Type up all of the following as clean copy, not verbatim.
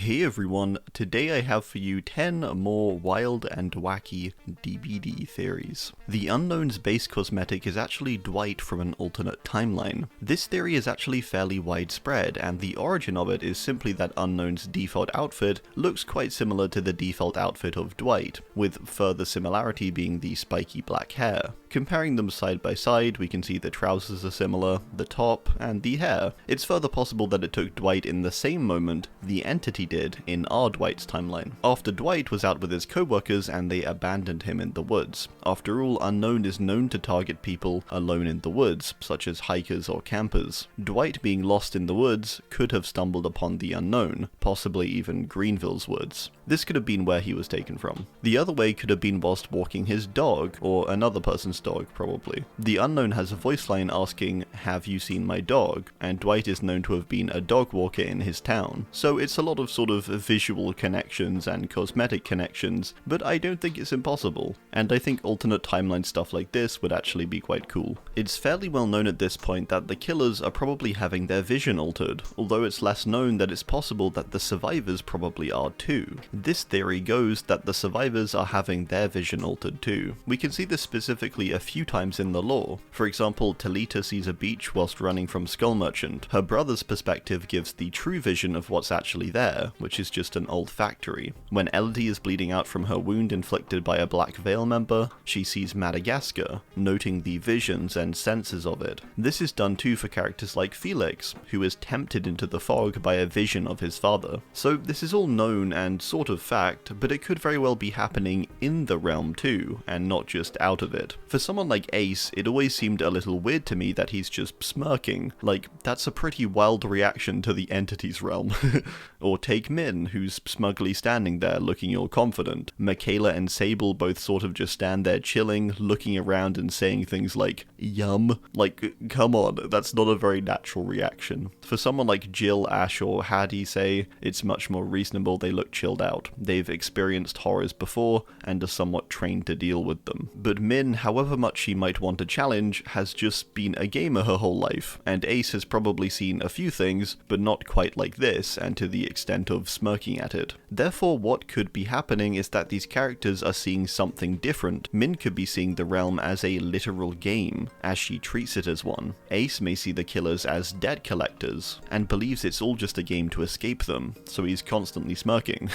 Hey everyone, today I have for you 10 more wild and wacky DBD theories. The Unknown's base cosmetic is actually Dwight from an alternate timeline. This theory is actually fairly widespread, and the origin of it is simply that Unknown's default outfit looks quite similar to the default outfit of Dwight, with further similarity being the spiky black hair. Comparing them side by side, we can see the trousers are similar, the top, and the hair. It's further possible that it took Dwight in the same moment the entity did in our Dwight's timeline, after Dwight was out with his co-workers and they abandoned him in the woods. After all, Unknown is known to target people alone in the woods, such as hikers or campers. Dwight being lost in the woods could have stumbled upon the Unknown, possibly even Greenville's woods. This could have been where he was taken from. The other way could have been whilst walking his dog, or another person's dog probably. The Unknown has a voice line asking, "Have you seen my dog?" and Dwight is known to have been a dog walker in his town. So it's a lot of sort of visual connections and cosmetic connections, but I don't think it's impossible. And I think alternate timeline stuff like this would actually be quite cool. It's fairly well known at this point that the killers are probably having their vision altered, although it's less known that it's possible that the survivors probably are too. This theory goes that the survivors are having their vision altered too. We can see this specifically a few times in the lore. For example, Talita sees a beach whilst running from Skull Merchant. Her brother's perspective gives the true vision of what's actually there, which is just an old factory. When Elodie is bleeding out from her wound inflicted by a Black Veil member, she sees Madagascar, noting the visions and senses of it. This is done too for characters like Felix, who is tempted into the fog by a vision of his father. So this is all known and sort of fact, but it could very well be happening in the realm too, and not just out of it. For someone like Ace, it always seemed a little weird to me that he's just smirking. Like, that's a pretty wild reaction to the entity's realm. Or take Min, who's smugly standing there looking all confident. Michaela and Sable both sort of just stand there chilling, looking around and saying things like, "Yum." Like, come on, that's not a very natural reaction. For someone like Jill, Ash, or Hattie, say, it's much more reasonable they look chilled out. They've experienced horrors before, and are somewhat trained to deal with them. But Min, however much she might want a challenge, has just been a gamer her whole life, and Ace has probably seen a few things, but not quite like this, and to the extent of smirking at it. Therefore, what could be happening is that these characters are seeing something different. Min could be seeing the realm as a literal game, as she treats it as one. Ace may see the killers as debt collectors, and believes it's all just a game to escape them, so he's constantly smirking.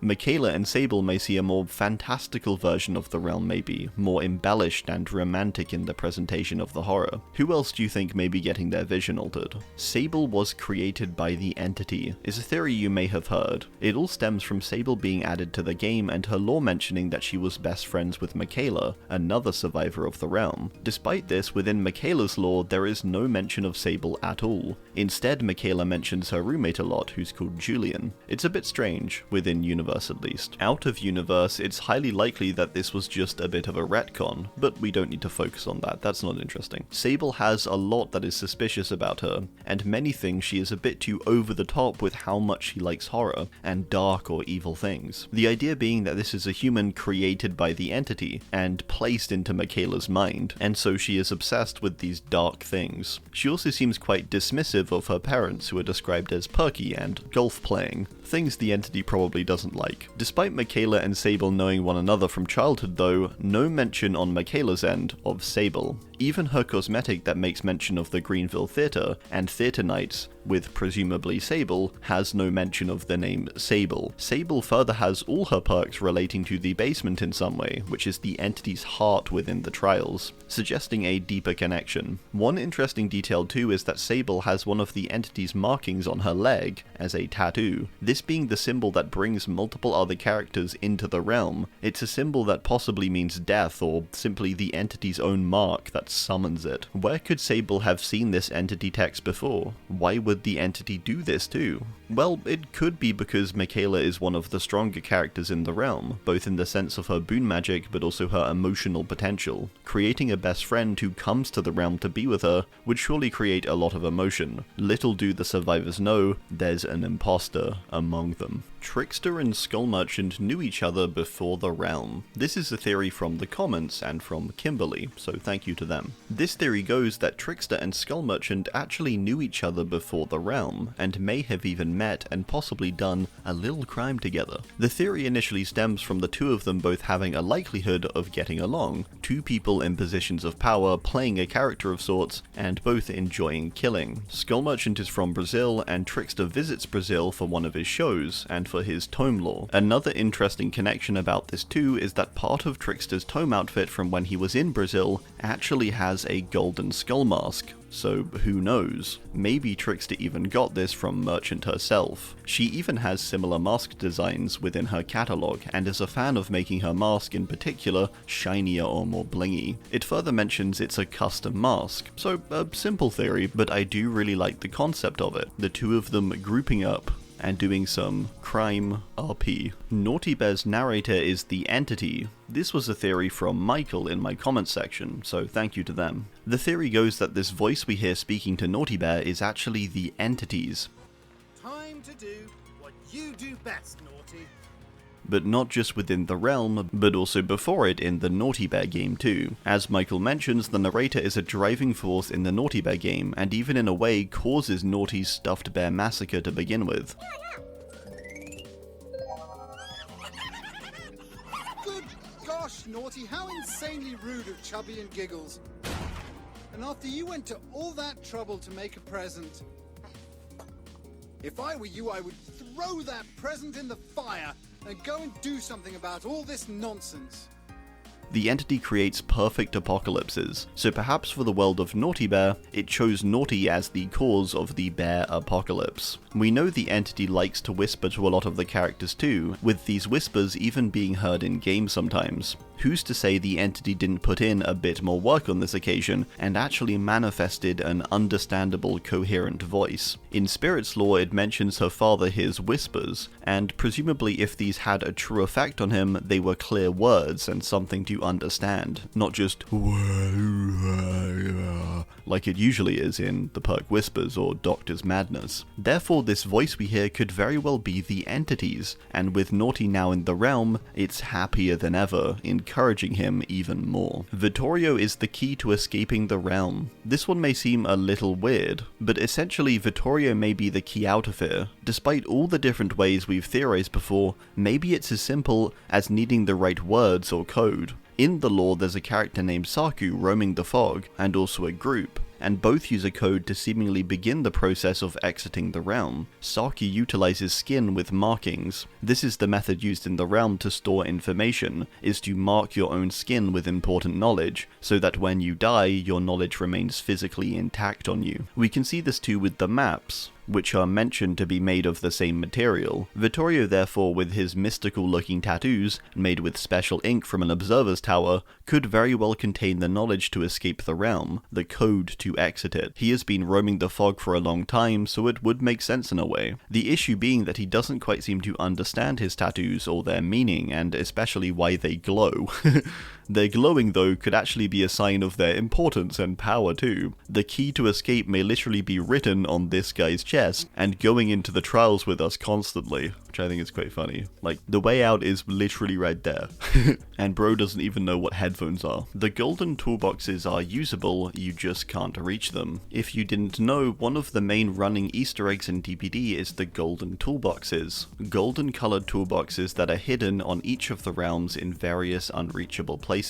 Michaela and Sable may see a more fantastical version of the realm maybe, more embellished and romantic in the presentation of the horror. Who else do you think may be getting their vision altered? Sable was created by the entity, is a theory you may have heard. It all stems from Sable being added to the game and her lore mentioning that she was best friends with Michaela, another survivor of the realm. Despite this, within Michaela's lore, there is no mention of Sable at all. Instead, Michaela mentions her roommate a lot, who's called Julian. It's a bit strange, within universe at least. Out of universe, it's highly likely that this was just a bit of a retcon, but we don't need to focus on that, that's not interesting. Sable has a lot that is suspicious about her, and many things she is a bit too over the top with how much she likes horror, and dark or evil things. The idea being that this is a human created by the entity, and placed into Michaela's mind, and so she is obsessed with these dark things. She also seems quite dismissive of her parents, who are described as perky and golf playing, things the entity probably doesn't like. Despite Michaela and Sable knowing one another from childhood though, no mention on Michaela's end of Sable. Even her cosmetic that makes mention of the Greenville Theatre and theatre nights, with presumably Sable, has no mention of the name Sable. Sable further has all her perks relating to the basement in some way, which is the entity's heart within the trials, suggesting a deeper connection. One interesting detail too is that Sable has one of the entity's markings on her leg as a tattoo, this being the symbol that brings multiple other characters into the realm. It's a symbol that possibly means death, or simply the entity's own mark that summons it. Where could Sable have seen this entity text before? Why would the entity do this too? Well, it could be because Michaela is one of the stronger characters in the realm, both in the sense of her boon magic but also her emotional potential. Creating a best friend who comes to the realm to be with her would surely create a lot of emotion. Little do the survivors know, there's an imposter among them. Trickster and Skull Merchant knew each other before the realm. This is a theory from the comments and from Kimberly, so thank you to them. This theory goes that Trickster and Skull Merchant actually knew each other before the realm, and may have even met and possibly done a little crime together. The theory initially stems from the two of them both having a likelihood of getting along, two people in positions of power playing a character of sorts, and both enjoying killing. Skull Merchant is from Brazil, and Trickster visits Brazil for one of his shows, and for his tome lore. Another interesting connection about this too is that part of Trickster's tome outfit from when he was in Brazil actually has a golden skull mask. So who knows? Maybe Trickster even got this from Merchant herself. She even has similar mask designs within her catalogue, and is a fan of making her mask in particular shinier or more blingy. It further mentions it's a custom mask, so a simple theory, but I do really like the concept of it. The two of them grouping up and doing some crime RP. Naughty Bear's narrator is the entity. This was a theory from Michael in my comments section, so thank you to them. The theory goes that this voice we hear speaking to Naughty Bear is actually the entity's. Time to do what you do best, Naughty. But not just within the realm, but also before it in the Naughty Bear game too. As Michael mentions, the narrator is a driving force in the Naughty Bear game, and even in a way causes Naughty's stuffed bear massacre to begin with. Good gosh, Naughty, how insanely rude of Chubby and Giggles. And after you went to all that trouble to make a present, if I were you, I would throw that present in the fire and go and do something about all this nonsense. The entity creates perfect apocalypses, so perhaps for the world of Naughty Bear, it chose Naughty as the cause of the bear apocalypse. We know the entity likes to whisper to a lot of the characters too, with these whispers even being heard in game sometimes. Who's to say the entity didn't put in a bit more work on this occasion, and actually manifested an understandable, coherent voice? In Spirit's lore, it mentions her father hears whispers, and presumably if these had a true effect on him, they were clear words and something to understand, not just like it usually is in the Perk Whispers or Doctor's Madness. Therefore, this voice we hear could very well be the entity's, and with Naughty now in the realm, it's happier than ever, encouraging him even more. Vittorio is the key to escaping the realm. This one may seem a little weird, but essentially Vittorio may be the key out of here. Despite all the different ways we've theorized before, maybe it's as simple as needing the right words or code. In the lore, there's a character named Saku roaming the fog, and also a group, and both use a code to seemingly begin the process of exiting the realm. Saku utilizes skin with markings. This is the method used in the realm to store information, is to mark your own skin with important knowledge, so that when you die, your knowledge remains physically intact on you. We can see this too with the maps, which are mentioned to be made of the same material. Vittorio therefore, with his mystical looking tattoos, made with special ink from an observer's tower, could very well contain the knowledge to escape the realm, the code to exit it. He has been roaming the fog for a long time, so it would make sense in a way. The issue being that he doesn't quite seem to understand his tattoos or their meaning, and especially why they glow. Their glowing though could actually be a sign of their importance and power too. The key to escape may literally be written on this guy's chest, and going into the trials with us constantly, which I think is quite funny. Like, the way out is literally right there. And bro doesn't even know what headphones are. The Golden Toolboxes are usable, you just can't reach them. If you didn't know, one of the main running Easter eggs in DBD is the Golden Toolboxes. Golden colored toolboxes that are hidden on each of the realms in various unreachable places.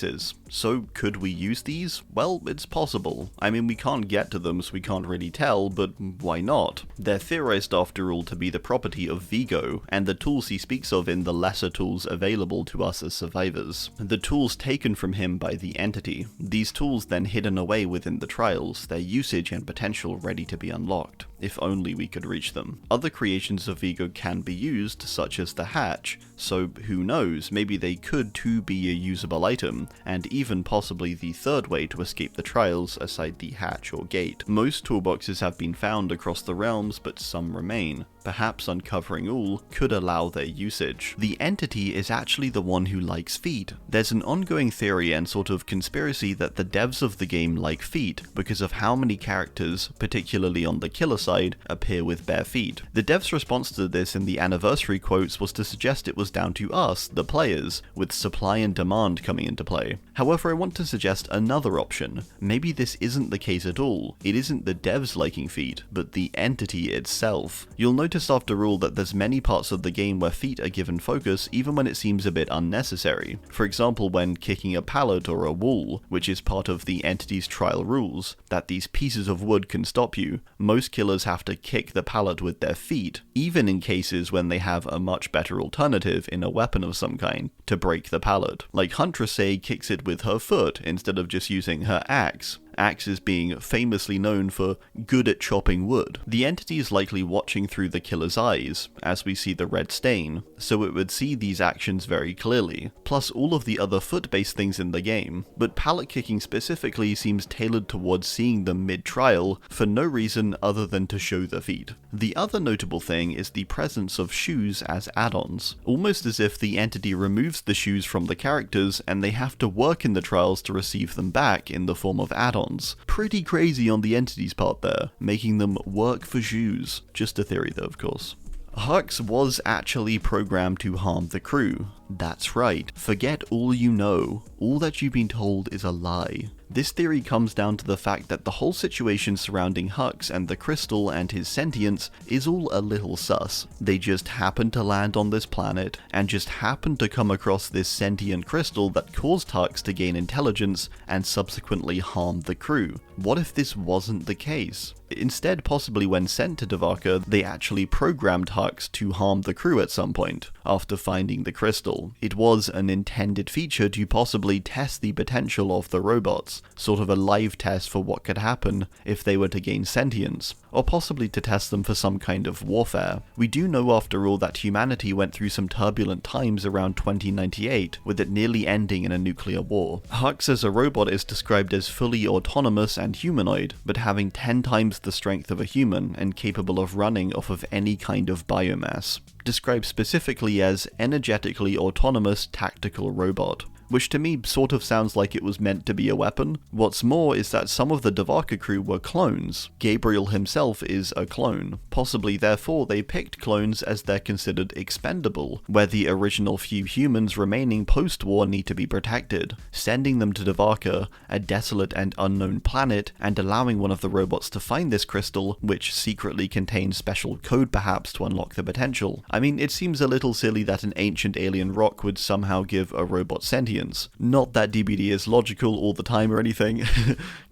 So could we use these? Well, it's possible. I mean, we can't get to them, so we can't really tell, but why not? They're theorized after all to be the property of Vigo, and the tools he speaks of in the lesser tools available to us as survivors. The tools taken from him by the entity. These tools then hidden away within the trials, their usage and potential ready to be unlocked. If only we could reach them. Other creations of Vigo can be used, such as the hatch, so who knows, maybe they could too be a usable item, and even possibly the third way to escape the trials aside the hatch or gate. Most toolboxes have been found across the realms, but some remain. perhaps uncovering all, could allow their usage. The entity is actually the one who likes feet. There's an ongoing theory and sort of conspiracy that the devs of the game like feet because of how many characters, particularly on the killer side, appear with bare feet. The devs' response to this in the anniversary quotes was to suggest it was down to us, the players, with supply and demand coming into play. However, I want to suggest another option. Maybe this isn't the case at all. It isn't the devs liking feet, but the entity itself. You'll notice after all that there's many parts of the game where feet are given focus even when it seems a bit unnecessary. For example, when kicking a pallet or a wall, which is part of the entity's trial rules, that these pieces of wood can stop you. Most killers have to kick the pallet with their feet, even in cases when they have a much better alternative in a weapon of some kind to break the pallet. Like Huntress say kicks it with her foot instead of just using her axe. Axes being famously known for good at chopping wood. The entity is likely watching through the killer's eyes, as we see the red stain, so it would see these actions very clearly, plus all of the other foot-based things in the game, but pallet kicking specifically seems tailored towards seeing them mid-trial for no reason other than to show the feet. The other notable thing is the presence of shoes as add-ons, almost as if the entity removes the shoes from the characters and they have to work in the trials to receive them back in the form of add-ons. Pretty crazy on the entity's part there, making them work for shoes. Just a theory though, of course. Hux was actually programmed to harm the crew. That's right, forget all you know. All that you've been told is a lie. This theory comes down to the fact that the whole situation surrounding Hux and the crystal and his sentience is all a little sus. They just happened to land on this planet, and just happened to come across this sentient crystal that caused Hux to gain intelligence and subsequently harm the crew. What if this wasn't the case? Instead, possibly when sent to Devaka, they actually programmed Hux to harm the crew at some point, after finding the crystal. It was an intended feature to possibly test the potential of the robots, sort of a live test for what could happen if they were to gain sentience, or possibly to test them for some kind of warfare. We do know after all that humanity went through some turbulent times around 2098, with it nearly ending in a nuclear war. Hux as a robot is described as fully autonomous and humanoid, but having 10 times the strength of a human and capable of running off of any kind of biomass. Described specifically as energetically autonomous tactical robot, which to me sort of sounds like it was meant to be a weapon. What's more is that some of the Devaka crew were clones. Gabriel himself is a clone. Possibly therefore they picked clones as they're considered expendable, where the original few humans remaining post-war need to be protected. Sending them to Devaka, a desolate and unknown planet, and allowing one of the robots to find this crystal, which secretly contains special code perhaps to unlock the potential. I mean, it seems a little silly that an ancient alien rock would somehow give a robot sentience. Not that DBD is logical all the time or anything.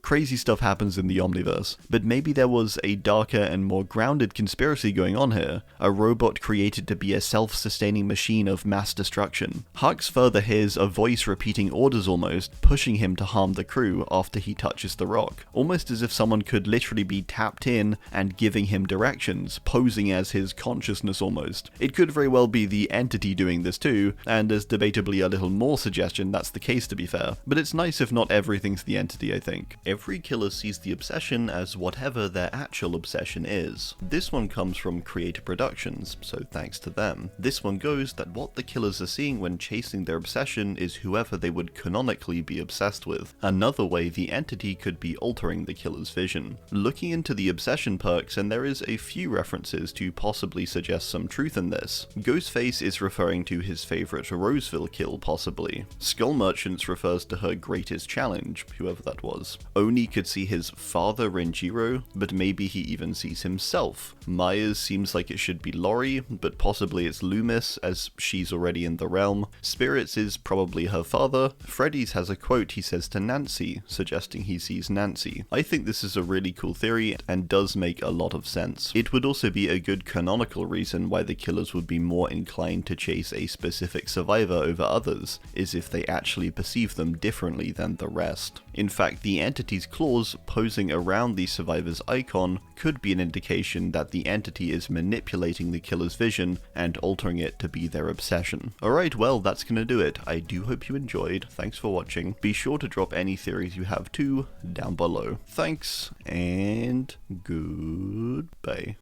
Crazy stuff happens in the Omniverse. But maybe there was a darker and more grounded conspiracy going on here. A robot created to be a self-sustaining machine of mass destruction. Hux further hears a voice repeating orders almost, pushing him to harm the crew after he touches the rock. Almost as if someone could literally be tapped in and giving him directions, posing as his consciousness almost. It could very well be the entity doing this too, and there's debatably a little more suggestion that's the case to be fair. But it's nice if not everything's the entity, I think. Every killer sees the obsession as whatever their actual obsession is. This one comes from Creator Productions, so thanks to them. This one goes that what the killers are seeing when chasing their obsession is whoever they would canonically be obsessed with. Another way the entity could be altering the killer's vision. Looking into the obsession perks, and there is a few references to possibly suggest some truth in this. Ghostface is referring to his favourite Roseville kill possibly. Skull Merchants refers to her greatest challenge, whoever that was. Oni could see his father Renjiro, but maybe he even sees himself. Myers seems like it should be Lori, but possibly it's Loomis, as she's already in the realm. Spirits is probably her father. Freddy's has a quote he says to Nancy, suggesting he sees Nancy. I think this is a really cool theory, and does make a lot of sense. It would also be a good canonical reason why the killers would be more inclined to chase a specific survivor over others, is if they actually perceive them differently than the rest. In fact, the entity's claws posing around the survivor's icon could be an indication that the entity is manipulating the killer's vision and altering it to be their obsession. Alright, well, that's gonna do it. I do hope you enjoyed. Thanks for watching. Be sure to drop any theories you have too down below. Thanks, and goodbye.